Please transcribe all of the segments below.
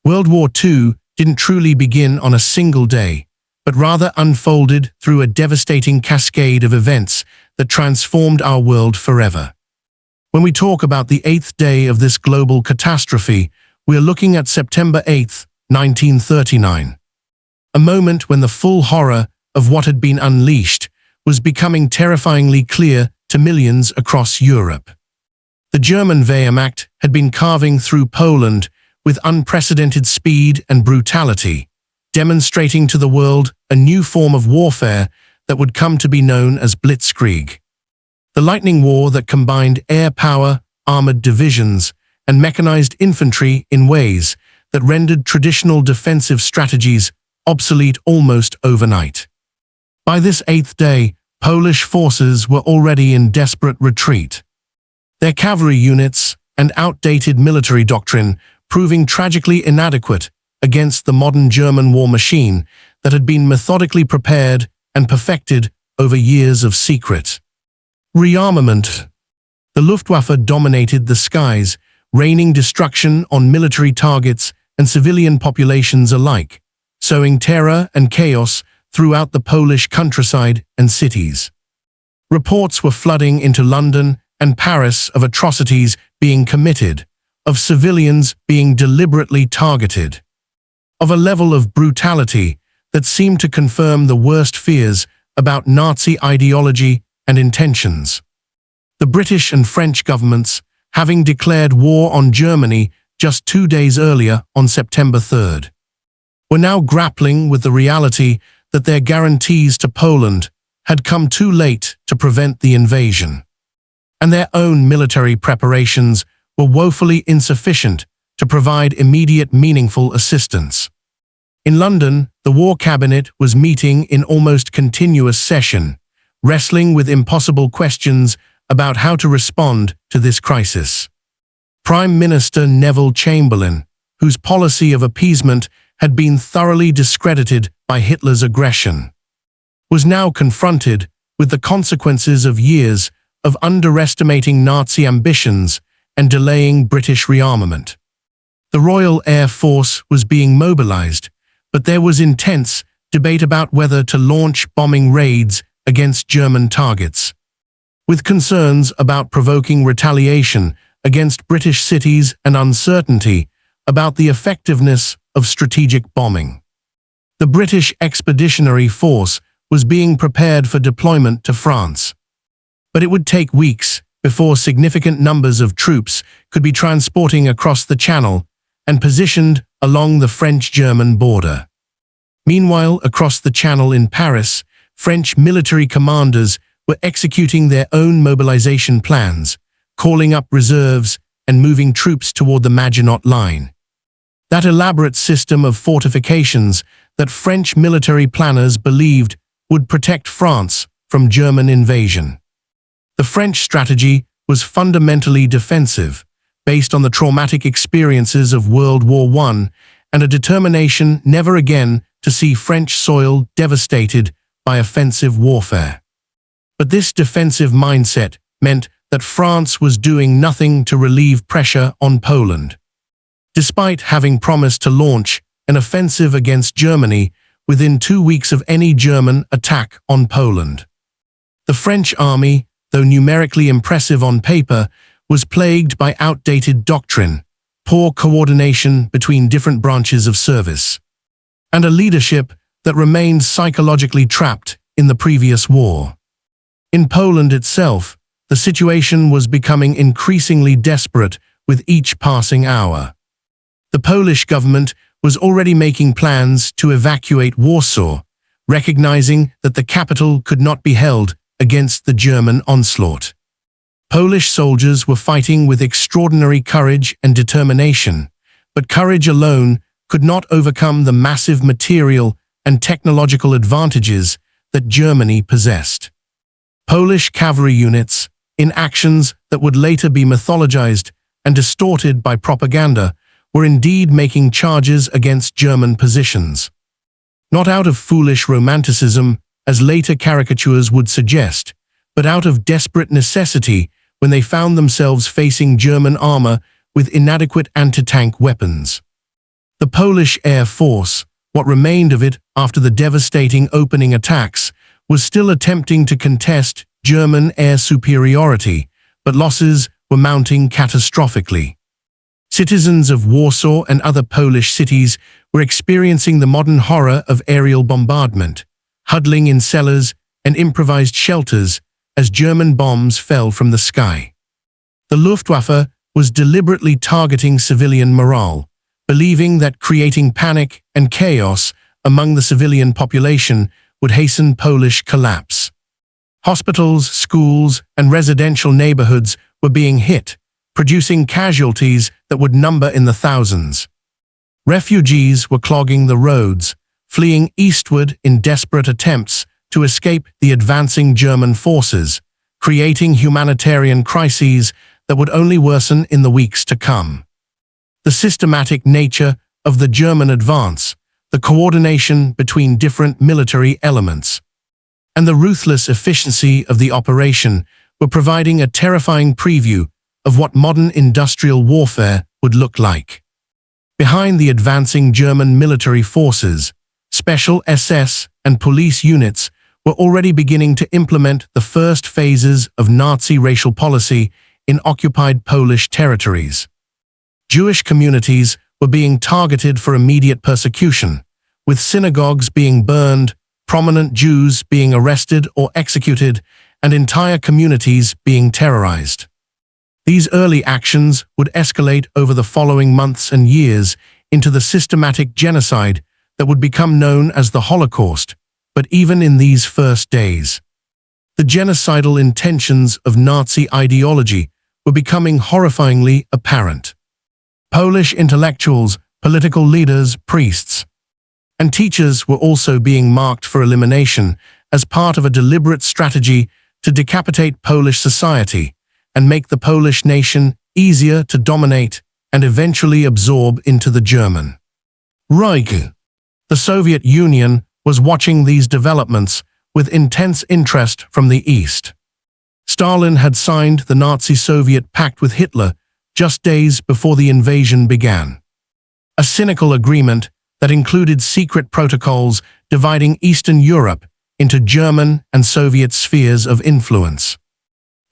World War II didn't truly begin on a single day, but rather unfolded through a devastating cascade of events that transformed our world forever. When we talk about the eighth day of this global catastrophe, we are looking at September 8, 1939. A moment when the full horror of what had been unleashed was becoming terrifyingly clear to millions across Europe. The German Wehrmacht had been carving through Poland with unprecedented speed and brutality, demonstrating to the world a new form of warfare that would come to be known as Blitzkrieg. The lightning war that combined air power, armored divisions, and mechanized infantry in ways that rendered traditional defensive strategies obsolete almost overnight. By this eighth day, Polish forces were already in desperate retreat. Their cavalry units and outdated military doctrine proving tragically inadequate against the modern German war machine that had been methodically prepared and perfected over years of secret rearmament. The Luftwaffe dominated the skies, raining destruction on military targets and civilian populations alike, sowing terror and chaos throughout the Polish countryside and cities. Reports were flooding into London and Paris of atrocities being committed, of civilians being deliberately targeted, of a level of brutality that seemed to confirm the worst fears about Nazi ideology and intentions. The British and French governments, having declared war on Germany just 2 days earlier on September 3rd, were now grappling with the reality that their guarantees to Poland had come too late to prevent the invasion, and their own military preparations were woefully insufficient to provide immediate meaningful assistance. In London, the War Cabinet was meeting in almost continuous session, wrestling with impossible questions about how to respond to this crisis. Prime Minister Neville Chamberlain, whose policy of appeasement had been thoroughly discredited by Hitler's aggression, was now confronted with the consequences of years of underestimating Nazi ambitions and delaying British rearmament. The Royal Air Force was being mobilized, but there was intense debate about whether to launch bombing raids against German targets, with concerns about provoking retaliation against British cities and uncertainty about the effectiveness of strategic bombing. The British Expeditionary Force was being prepared for deployment to France, but it would take weeks before significant numbers of troops could be transporting across the Channel and positioned along the French-German border. Meanwhile, across the Channel in Paris, French military commanders were executing their own mobilization plans, calling up reserves and moving troops toward the Maginot Line. That elaborate system of fortifications that French military planners believed would protect France from German invasion. The French strategy was fundamentally defensive, based on the traumatic experiences of World War I and a determination never again to see French soil devastated by offensive warfare. But this defensive mindset meant that France was doing nothing to relieve pressure on Poland, despite having promised to launch an offensive against Germany within 2 weeks of any German attack on Poland. The French army, though numerically impressive on paper, was plagued by outdated doctrine, poor coordination between different branches of service, and a leadership that remained psychologically trapped in the previous war. In Poland itself, the situation was becoming increasingly desperate with each passing hour. The Polish government was already making plans to evacuate Warsaw, recognizing that the capital could not be held against the German onslaught. Polish soldiers were fighting with extraordinary courage and determination, but courage alone could not overcome the massive material and technological advantages that Germany possessed. Polish cavalry units, in actions that would later be mythologized and distorted by propaganda, were indeed making charges against German positions. Not out of foolish romanticism, as later caricatures would suggest, but out of desperate necessity when they found themselves facing German armor with inadequate anti-tank weapons. The Polish Air Force, what remained of it after the devastating opening attacks, was still attempting to contest German air superiority, but losses were mounting catastrophically. Citizens of Warsaw and other Polish cities were experiencing the modern horror of aerial bombardment, huddling in cellars and improvised shelters as German bombs fell from the sky. The Luftwaffe was deliberately targeting civilian morale, believing that creating panic and chaos among the civilian population would hasten Polish collapse. Hospitals, schools, and residential neighborhoods were being hit, producing casualties that would number in the thousands. Refugees were clogging the roads, fleeing eastward in desperate attempts to escape the advancing German forces, creating humanitarian crises that would only worsen in the weeks to come. The systematic nature of the German advance, the coordination between different military elements, and the ruthless efficiency of the operation were providing a terrifying preview of what modern industrial warfare would look like. Behind the advancing German military forces, special SS and police units were already beginning to implement the first phases of Nazi racial policy in occupied Polish territories. Jewish communities were being targeted for immediate persecution, with synagogues being burned, prominent Jews being arrested or executed, and entire communities being terrorized. These early actions would escalate over the following months and years into the systematic genocide that would become known as the Holocaust, but even in these first days, the genocidal intentions of Nazi ideology were becoming horrifyingly apparent. Polish intellectuals, political leaders, priests, and teachers were also being marked for elimination as part of a deliberate strategy to decapitate Polish society and make the Polish nation easier to dominate and eventually absorb into the German Reich. The Soviet Union was watching these developments with intense interest from the East. Stalin had signed the Nazi-Soviet pact with Hitler just days before the invasion began. A cynical agreement that included secret protocols dividing Eastern Europe into German and Soviet spheres of influence.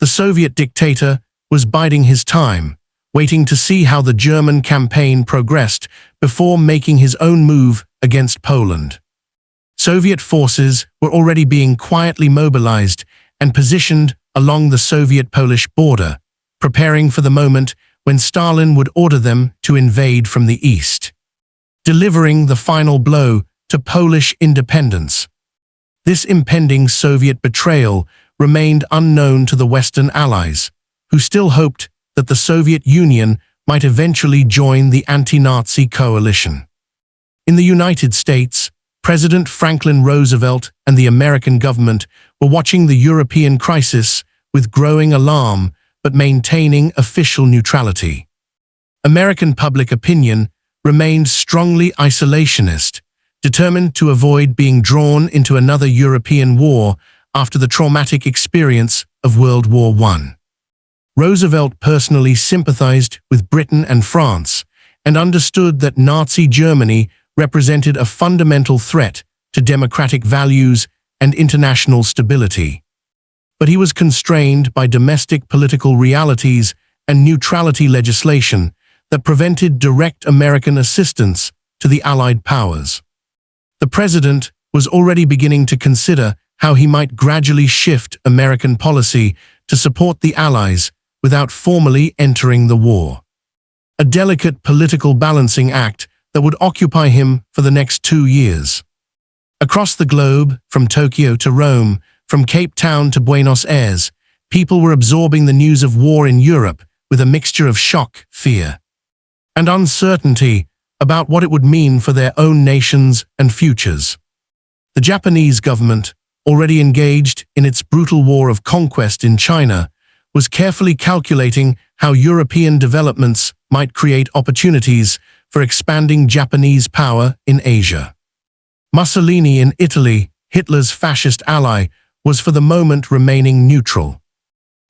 The Soviet dictator was biding his time, waiting to see how the German campaign progressed before making his own move against Poland. Soviet forces were already being quietly mobilized and positioned along the Soviet-Polish border, preparing for the moment when Stalin would order them to invade from the east, delivering the final blow to Polish independence. This impending Soviet betrayal remained unknown to the Western Allies, who still hoped that the Soviet Union might eventually join the anti-Nazi coalition. In the United States, President Franklin Roosevelt and the American government were watching the European crisis with growing alarm but maintaining official neutrality. American public opinion remained strongly isolationist, determined to avoid being drawn into another European war after the traumatic experience of World War I. Roosevelt personally sympathized with Britain and France and understood that Nazi Germany represented a fundamental threat to democratic values and international stability. But he was constrained by domestic political realities and neutrality legislation that prevented direct American assistance to the Allied powers. The president was already beginning to consider how he might gradually shift American policy to support the Allies without formally entering the war. A delicate political balancing act that would occupy him for the next 2 years. Across the globe, from Tokyo to Rome, from Cape Town to Buenos Aires, people were absorbing the news of war in Europe with a mixture of shock, fear, and uncertainty about what it would mean for their own nations and futures. The Japanese government, already engaged in its brutal war of conquest in China, was carefully calculating how European developments might create opportunities for expanding Japanese power in Asia. Mussolini in Italy, Hitler's fascist ally, was for the moment remaining neutral.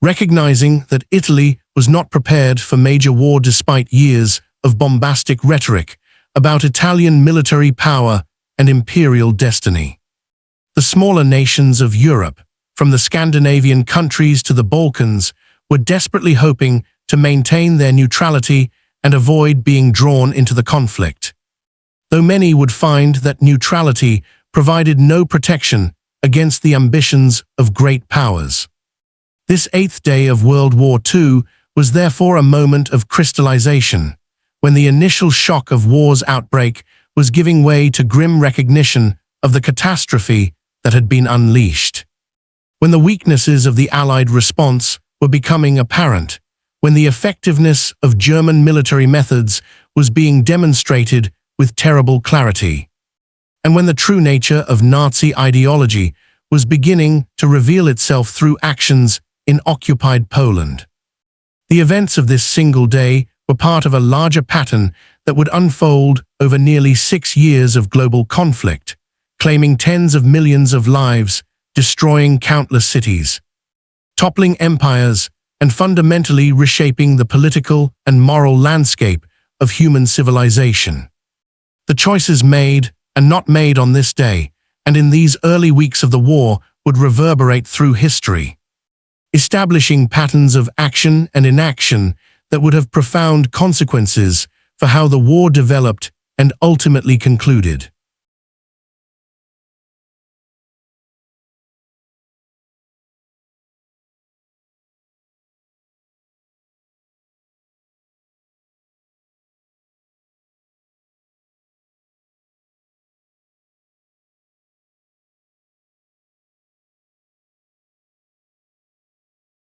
Recognizing that Italy was not prepared for major war despite years of bombastic rhetoric, about Italian military power and imperial destiny. The smaller nations of Europe, from the Scandinavian countries to the Balkans, were desperately hoping to maintain their neutrality and avoid being drawn into the conflict. Though many would find that neutrality provided no protection against the ambitions of great powers. This eighth day of World War II was therefore a moment of crystallization, when the initial shock of war's outbreak was giving way to grim recognition of the catastrophe that had been unleashed. When the weaknesses of the Allied response were becoming apparent, when the effectiveness of German military methods was being demonstrated with terrible clarity, and when the true nature of Nazi ideology was beginning to reveal itself through actions in occupied Poland. The events of this single day were part of a larger pattern that would unfold over nearly 6 years of global conflict, claiming tens of millions of lives, destroying countless cities, toppling empires, and fundamentally reshaping the political and moral landscape of human civilization. The choices made and not made on this day, and in these early weeks of the war, would reverberate through history, establishing patterns of action and inaction that would have profound consequences for how the war developed and ultimately concluded.